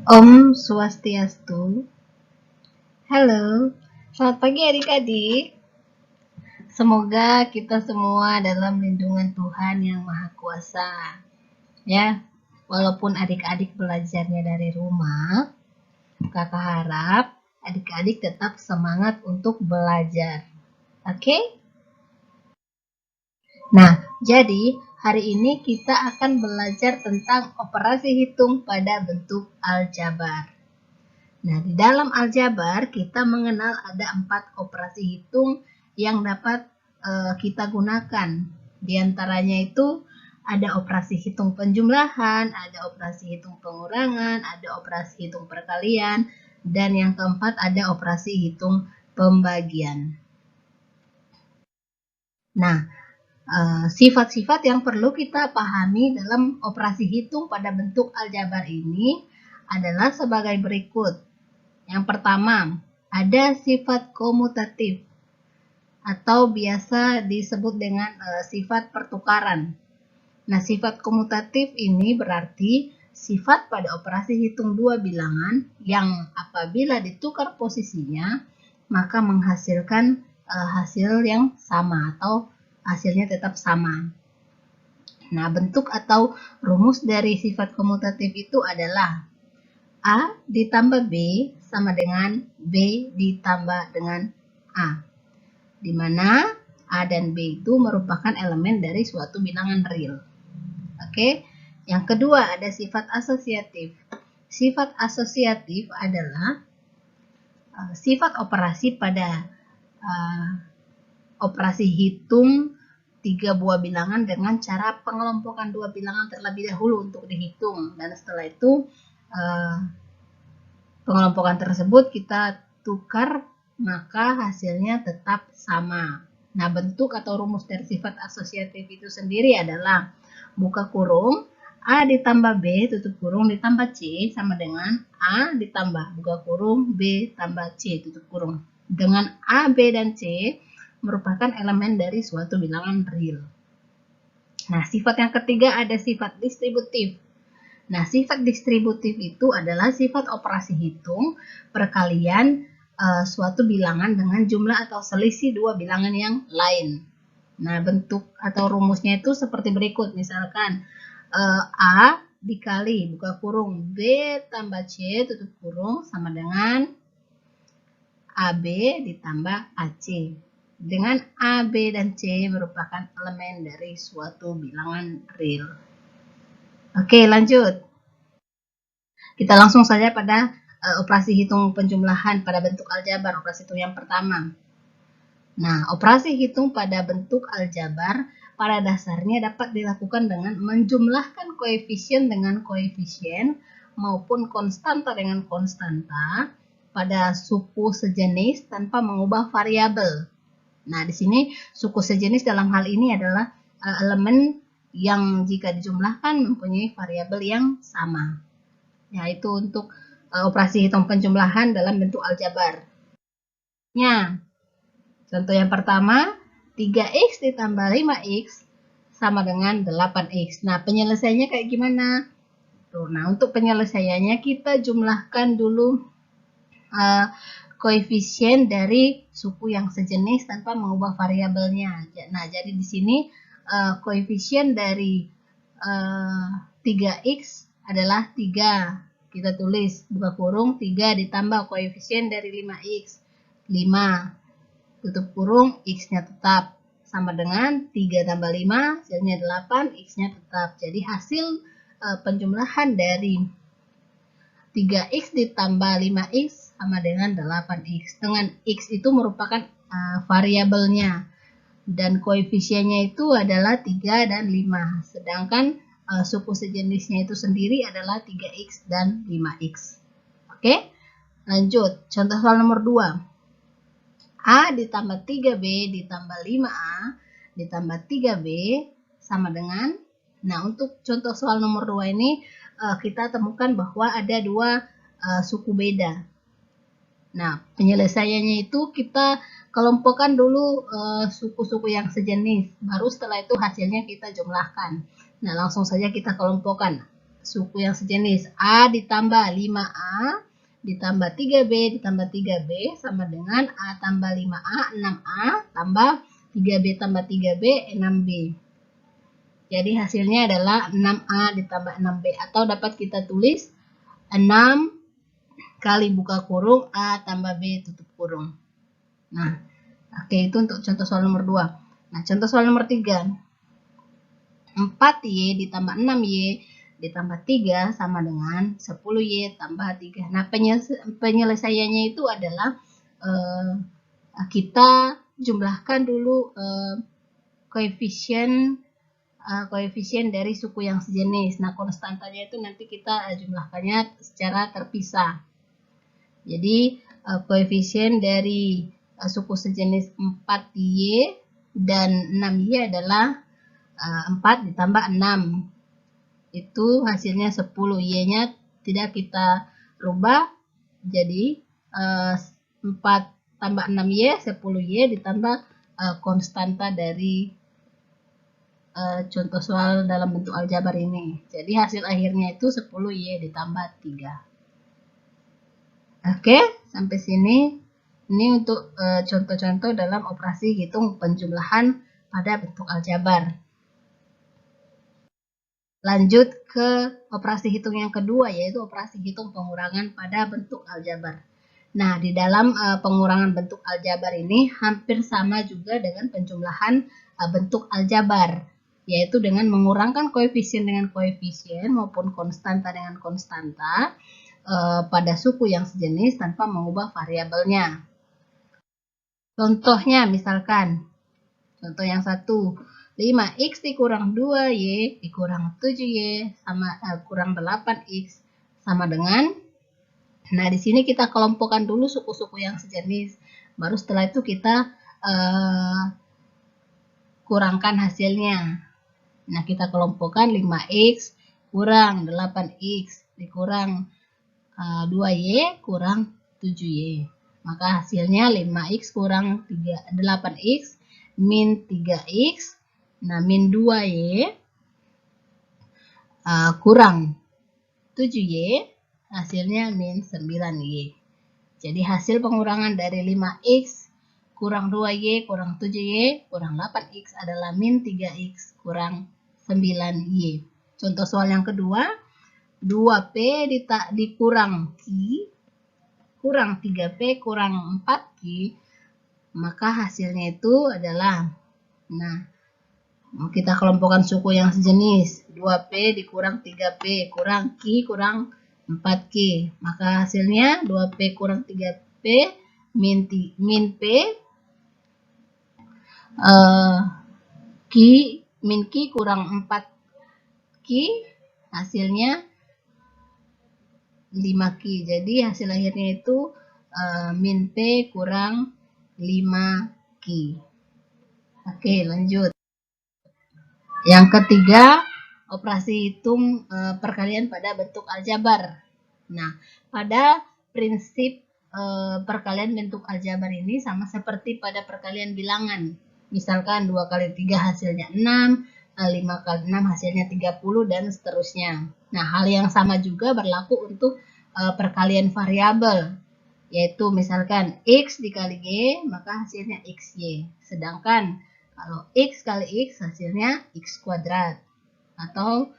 Om Swastiastu. Halo, selamat pagi adik-adik. Semoga kita semua dalam lindungan Tuhan yang Maha Kuasa. Ya, walaupun adik-adik belajarnya dari rumah, kakak harap adik-adik tetap semangat untuk belajar. Oke? Nah, jadi hari ini kita akan belajar tentang operasi hitung pada bentuk aljabar. Nah, di dalam aljabar kita mengenal ada 4 operasi hitung yang dapat kita gunakan. Di antaranya itu ada operasi hitung penjumlahan, ada operasi hitung pengurangan, ada operasi hitung perkalian, dan yang keempat ada operasi hitung pembagian. Nah, sifat-sifat yang perlu kita pahami dalam operasi hitung pada bentuk aljabar ini adalah sebagai berikut. Yang pertama, ada sifat komutatif atau biasa disebut dengan sifat pertukaran. Nah, sifat komutatif ini berarti sifat pada operasi hitung dua bilangan yang apabila ditukar posisinya, maka menghasilkan hasil yang sama atau hasilnya tetap sama. Nah, bentuk atau rumus dari sifat komutatif itu adalah A ditambah B sama dengan B ditambah dengan A, di mana A dan B itu merupakan elemen dari suatu bilangan real. Oke, yang kedua ada sifat asosiatif. Sifat asosiatif adalah sifat operasi pada operasi hitung 3 buah bilangan dengan cara pengelompokan 2 bilangan terlebih dahulu untuk dihitung, dan setelah itu pengelompokan tersebut kita tukar, maka hasilnya tetap sama. Nah, bentuk atau rumus dari sifat asosiatif itu sendiri adalah buka kurung A ditambah B tutup kurung ditambah C sama dengan A ditambah buka kurung B tambah C tutup kurung. Dengan A, B, dan C merupakan elemen dari suatu bilangan real. Nah, sifat yang ketiga ada sifat distributif. Nah, sifat distributif itu adalah sifat operasi hitung perkalian suatu bilangan dengan jumlah atau selisih dua bilangan yang lain. Nah, bentuk atau rumusnya itu seperti berikut. Misalkan A dikali buka kurung B tambah C tutup kurung sama dengan AB ditambah AC. Dengan A, B, dan C merupakan elemen dari suatu bilangan real. Oke, lanjut. Kita langsung saja pada operasi hitung penjumlahan pada bentuk aljabar, operasi hitung yang pertama. Nah, operasi hitung pada bentuk aljabar pada dasarnya dapat dilakukan dengan menjumlahkan koefisien dengan koefisien maupun konstanta dengan konstanta pada suku sejenis tanpa mengubah variabel. Nah, di sini suku sejenis dalam hal ini adalah elemen yang jika dijumlahkan mempunyai variabel yang sama. Yaitu untuk operasi hitung penjumlahan dalam bentuk aljabar. Ya, contoh yang pertama, 3x ditambah 5x sama dengan 8x. Nah, penyelesaiannya kayak gimana? Nah, untuk penyelesaiannya kita jumlahkan dulu koefisien dari suku yang sejenis tanpa mengubah variabelnya. Nah, jadi di sini koefisien dari 3x adalah 3. Kita tulis buka kurung 3 ditambah koefisien dari 5x. 5 tutup kurung x-nya tetap sama dengan 3 tambah 5 hasilnya 8, x-nya tetap. Jadi hasil penjumlahan dari 3x ditambah 5x sama dengan 8x. Dengan x itu merupakan variabelnya dan koefisiennya itu adalah 3 dan 5. Sedangkan suku sejenisnya itu sendiri adalah 3x dan 5x. Oke, lanjut. Contoh soal nomor 2. A ditambah 3B ditambah 5A ditambah 3B sama dengan, nah untuk contoh soal nomor 2 ini kita temukan bahwa ada dua suku beda. Nah, penyelesaiannya itu kita kelompokkan dulu suku-suku yang sejenis, baru setelah itu hasilnya kita jumlahkan. Nah, langsung saja kita kelompokkan. suku yang sejenis. A ditambah 5A ditambah 3B ditambah 3B sama dengan A tambah 5A, 6A tambah 3B tambah 3B, 6B. Jadi hasilnya adalah 6A ditambah 6B, atau dapat kita tulis 6 kali buka kurung A tambah B tutup kurung. Nah, oke, itu untuk contoh soal nomor 2. Nah, contoh soal nomor 3. 4Y ditambah 6Y ditambah 3 sama dengan 10Y tambah 3. Nah, penyelesaiannya itu adalah kita jumlahkan dulu koefisien dari suku yang sejenis. Nah, konstantanya itu nanti kita jumlahkannya secara terpisah. Jadi, koefisien dari suku sejenis 4Y dan 6Y adalah 4 ditambah 6. Itu hasilnya 10. Y-nya tidak kita rubah. Jadi, 4 tambah 6Y, 10Y ditambah konstanta dari contoh soal dalam bentuk aljabar ini. Jadi hasil akhirnya itu 10Y ditambah 3. Oke, sampai sini. Ini untuk contoh-contoh dalam operasi hitung penjumlahan pada bentuk aljabar. Lanjut ke operasi hitung yang kedua, yaitu operasi hitung pengurangan pada bentuk aljabar. Nah, di dalam pengurangan bentuk aljabar ini hampir sama juga dengan penjumlahan bentuk aljabar, yaitu dengan mengurangkan koefisien dengan koefisien maupun konstanta dengan konstanta pada suku yang sejenis tanpa mengubah variabelnya. Contohnya misalkan, contoh yang 1, 5x dikurang 2y dikurang 7y sama kurang 8x sama dengan. Nah, di sini kita kelompokkan dulu suku-suku yang sejenis. Baru setelah itu kita kurangkan hasilnya. Nah, kita kelompokkan 5x kurang 8x dikurang 2y kurang 7y. Maka hasilnya 5x kurang 8x min 3x. Nah, min 2y kurang 7y, hasilnya min 9y. Jadi hasil pengurangan dari 5x kurang 2y kurang 7y kurang 8x adalah min 3x kurang 9y. Contoh soal yang kedua, 2p dikurang q kurang 3p kurang 4q, maka hasilnya itu adalah, nah, kita kelompokkan suku yang sejenis. 2p dikurang 3p kurang q kurang 4q. Maka hasilnya 2p kurang 3p min p min q kurang 4q, hasilnya 5q. Jadi hasil akhirnya itu min p kurang 5q. Oke, lanjut. Yang ketiga, operasi hitung perkalian pada bentuk aljabar. Nah, pada prinsip perkalian bentuk aljabar ini sama seperti pada perkalian bilangan. Misalkan 2 kali 3 hasilnya 6, 5 kali 6 hasilnya 30, dan seterusnya. Nah, hal yang sama juga berlaku untuk perkalian variabel, yaitu misalkan x dikali y, maka hasilnya xy. Sedangkan kalau x kali x hasilnya x kuadrat, atau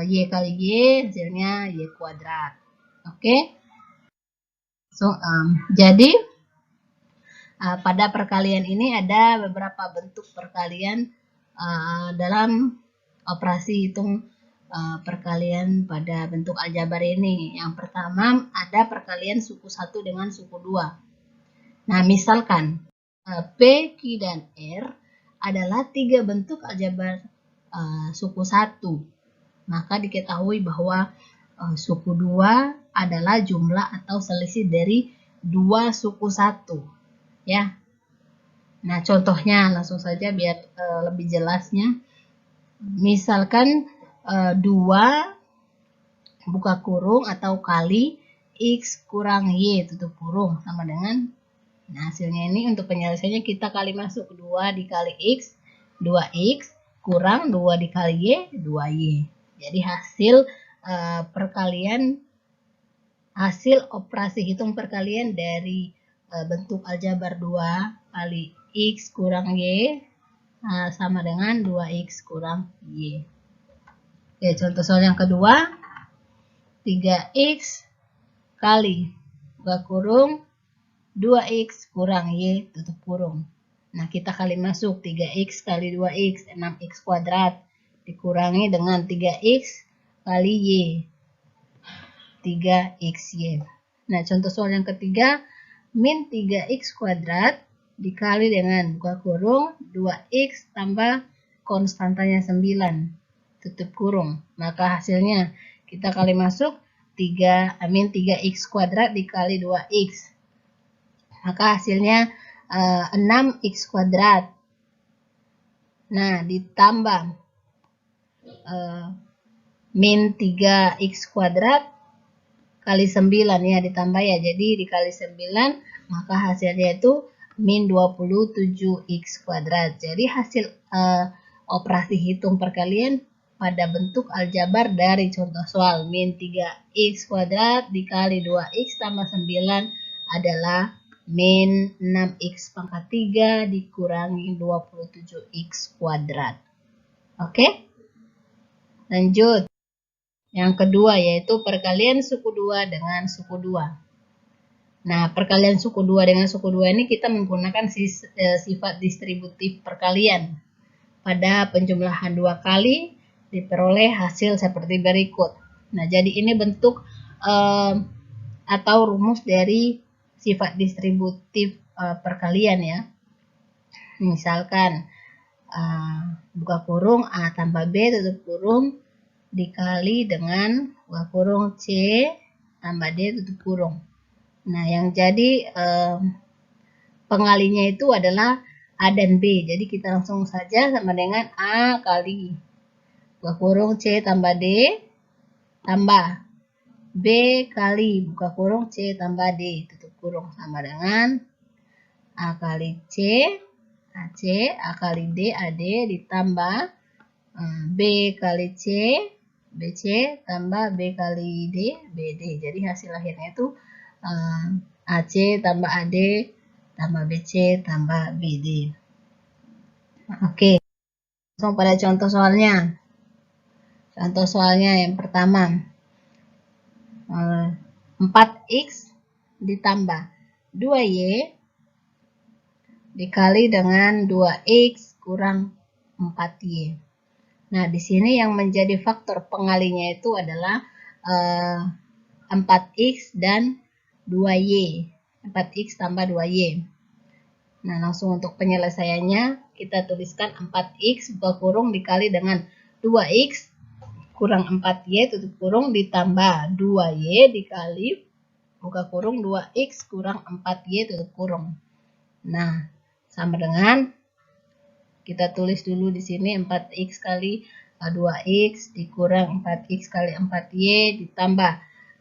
y kali y hasilnya y kuadrat. Oke. So, jadi pada perkalian ini ada beberapa bentuk perkalian dalam operasi hitung perkalian pada bentuk aljabar ini. Yang pertama ada perkalian suku 1 dengan suku 2. Nah, misalkan P, Q, dan R adalah 3 bentuk aljabar suku 1. Maka diketahui bahwa suku 2 adalah jumlah atau selisih dari 2 suku 1. Ya. Nah, contohnya langsung saja biar lebih jelasnya. Misalkan 2 buka kurung atau kali x kurang y tutup kurung sama dengan, nah, hasilnya ini untuk penyelesaiannya kita kali masuk 2 dikali x, 2x kurang 2 dikali y, 2y. Jadi hasil perkalian hasil operasi hitung perkalian dari bentuk aljabar 2 kali X kurang Y sama dengan 2X kurang Y. Oke, contoh soal yang kedua, 3X kali buka kurung 2X kurang Y tutup kurung. Nah, kita kali masuk 3X kali 2X, 6X kuadrat, dikurangi dengan 3X kali Y, 3XY. Nah, contoh soal yang ketiga, min 3X kuadrat dikali dengan buka kurung 2X tambah konstantanya 9, tutup kurung. Maka hasilnya kita kali masuk 3X kuadrat dikali 2X. Maka hasilnya 6X kuadrat. Nah, ditambah min 3X kuadrat kali 9 ya, ditambah ya. Jadi dikali 9, maka hasilnya itu min 27X kuadrat. Jadi hasil operasi hitung perkalian pada bentuk aljabar dari contoh soal min 3X kuadrat dikali 2X tambah 9 adalah min 6X pangkat 3 dikurangi 27X kuadrat. Oke? Lanjut. Yang kedua yaitu perkalian suku 2 dengan suku 2. Nah, perkalian suku 2 dengan suku 2 ini kita menggunakan sifat distributif perkalian. Pada penjumlahan 2 kali diperoleh hasil seperti berikut. Nah, jadi ini bentuk atau rumus dari sifat distributif perkalian ya. Misalkan buka kurung A tambah B tutup kurung dikali dengan buka kurung C tambah D tutup kurung. Nah, yang jadi pengalinya itu adalah A dan B. Jadi kita langsung saja sama dengan A kali buka kurung C tambah D tambah B kali buka kurung C tambah D tutup kurung sama dengan A kali C AC, A kali D AD ditambah B kali C BC tambah B kali D BD. Jadi hasil akhirnya itu AC tambah AD tambah BC tambah BD. Oke, langsung pada contoh soalnya. Contoh soalnya yang pertama, 4X ditambah 2Y dikali dengan 2X kurang 4Y. Nah, di sini yang menjadi faktor pengalinya itu adalah 4X dan 2Y. 4X tambah 2Y. Nah, langsung untuk penyelesaiannya kita tuliskan 4X buka kurung dikali dengan 2X kurang 4Y tutup kurung ditambah 2Y dikali buka kurung 2X kurang 4Y tutup kurung. Nah, sama dengan kita tulis dulu di sini 4X kali 2X dikurang 4X kali 4Y ditambah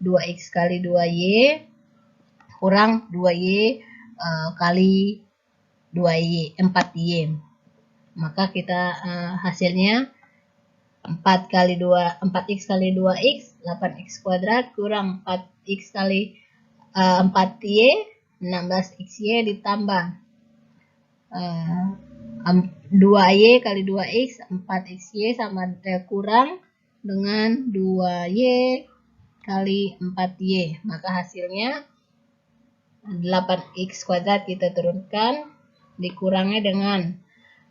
2X kali 2Y kurang 2Y kali 2Y 4Y. Maka kita hasilnya 4x kali 2x 8x kuadrat kurang 4x kali 4y 16xy ditambah 2y kali 2x 4xy sama kurang dengan 2y kali 4y. Maka hasilnya 8x kuadrat kita turunkan dikurangi dengan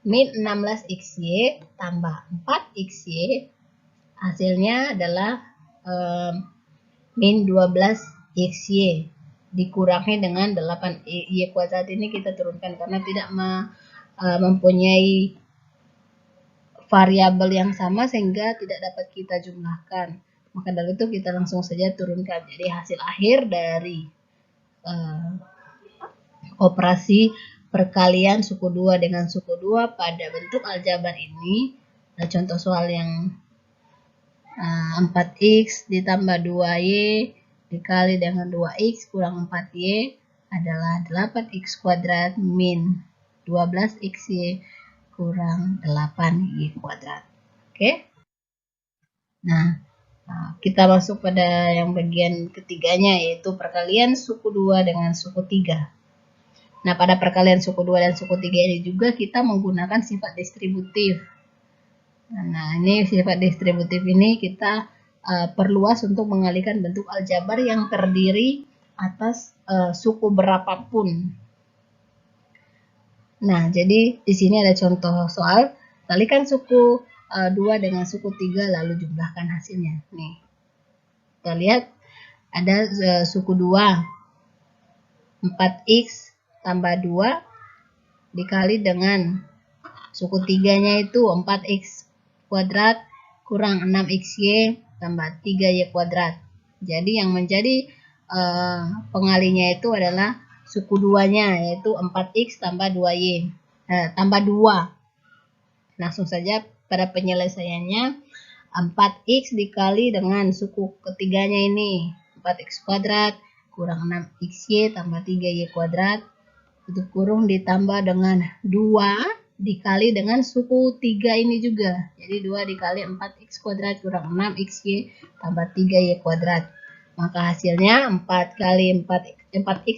min 16xy tambah 4xy, hasilnya adalah min 12xy dikurangi dengan 8y kuadrat. Ini kita turunkan karena tidak mempunyai variabel yang sama sehingga tidak dapat kita jumlahkan. Maka dari itu kita langsung saja turunkan. Jadi hasil akhir dari operasi perkalian suku 2 dengan suku 2 pada bentuk aljabar ini, contoh soal yang 4x ditambah 2y dikali dengan 2x kurang 4y adalah 8x kuadrat min 12xy kurang 8y kuadrat. Oke. Nah, Nah, kita masuk pada yang bagian ketiganya, yaitu perkalian suku 2 dengan suku 3. Nah, pada perkalian suku 2 dan suku 3 ini juga kita menggunakan sifat distributif. Nah, ini sifat distributif ini kita perluas untuk mengalihkan bentuk aljabar yang terdiri atas suku berapapun. Nah, jadi di sini ada contoh soal, kalikan suku 2 dengan suku 3 lalu jumlahkan hasilnya. Nih, kita lihat ada suku 2, 4x tambah 2 dikali dengan suku 3-nya itu 4x kuadrat kurang 6xy tambah 3y kuadrat. Jadi yang menjadi pengalinya itu adalah suku 2-nya, yaitu 4x tambah 2y tambah 2. Langsung saja pada penyelesaiannya 4x dikali dengan suku ketiganya ini 4x kuadrat kurang 6xy tambah 3y kuadrat tutup kurung ditambah dengan 2 dikali dengan suku 3 ini juga. Jadi 2 dikali 4x kuadrat kurang 6xy tambah 3y kuadrat. Maka hasilnya 4x kali 4x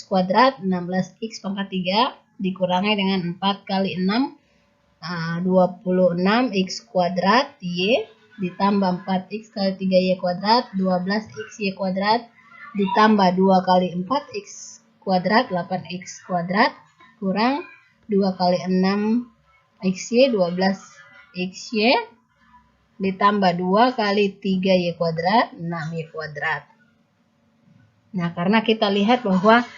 kuadrat 16x pangkat 3 dikurangi dengan 4 kali 6 26x kuadrat y ditambah 4x kali 3y kuadrat 12xy kuadrat ditambah 2 kali 4x kuadrat 8x kuadrat kurang 2 kali 6xy 12xy ditambah 2 kali 3y kuadrat 6y kuadrat. Nah, karena kita lihat bahwa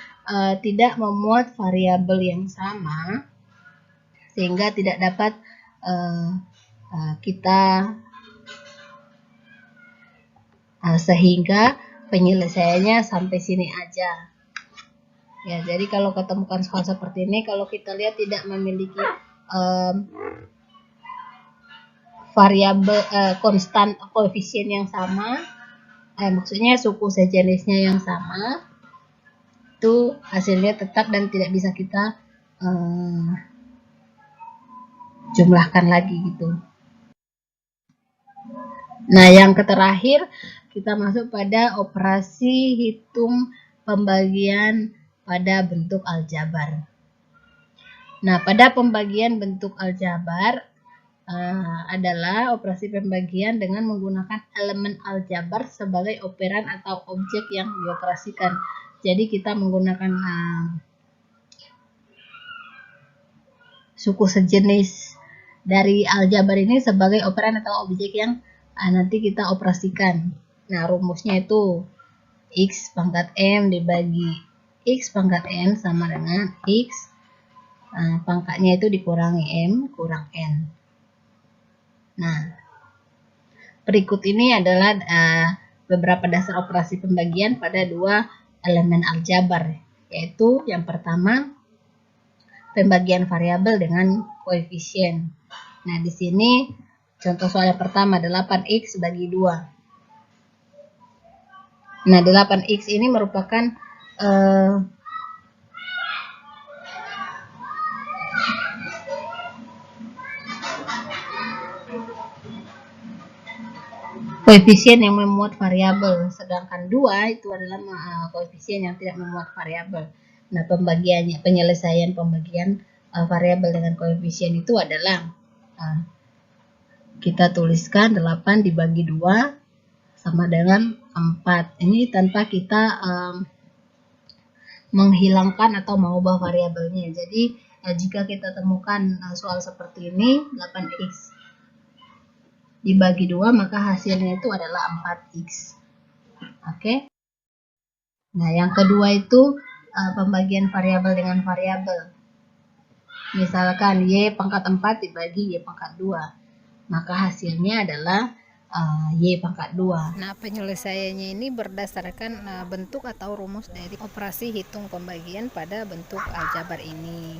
tidak memuat variabel yang sama, sehingga tidak dapat sehingga penyelesaiannya sampai sini aja. Ya, jadi kalau ketemukan soal seperti ini, kalau kita lihat tidak memiliki variabel konstan koefisien yang sama, maksudnya suku sejenisnya yang sama, itu hasilnya tetap dan tidak bisa kita jumlahkan lagi gitu. Nah, yang terakhir kita masuk pada operasi hitung pembagian pada bentuk aljabar. Nah, pada pembagian bentuk aljabar adalah operasi pembagian dengan menggunakan elemen aljabar sebagai operan atau objek yang dioperasikan. Jadi kita menggunakan suku sejenis dari aljabar ini sebagai operan atau objek yang nanti kita operasikan. Nah, rumusnya itu x pangkat m dibagi x pangkat n sama dengan x pangkatnya itu dikurangi m kurang n. Nah, berikut ini adalah beberapa dasar operasi pembagian pada dua elemen aljabar, yaitu yang pertama pembagian variabel dengan koefisien. Nah, di sini contoh soal yang pertama 8x bagi 2. Nah, 8x ini merupakan koefisien yang memuat variabel, sedangkan 2 itu adalah koefisien yang tidak memuat variabel. Nah, penyelesaian pembagian variabel dengan koefisien itu adalah kita tuliskan 8 dibagi 2 sama dengan 4. Ini tanpa kita menghilangkan atau mengubah variabelnya. Jadi jika kita temukan soal seperti ini, 8x dibagi 2, maka hasilnya itu adalah 4x. Oke. Nah, yang kedua itu pembagian variabel dengan variabel. Misalkan y pangkat 4 dibagi y pangkat 2, maka hasilnya adalah y pangkat 2. Nah, penyelesaiannya ini berdasarkan bentuk atau rumus dari operasi hitung pembagian pada bentuk aljabar ini.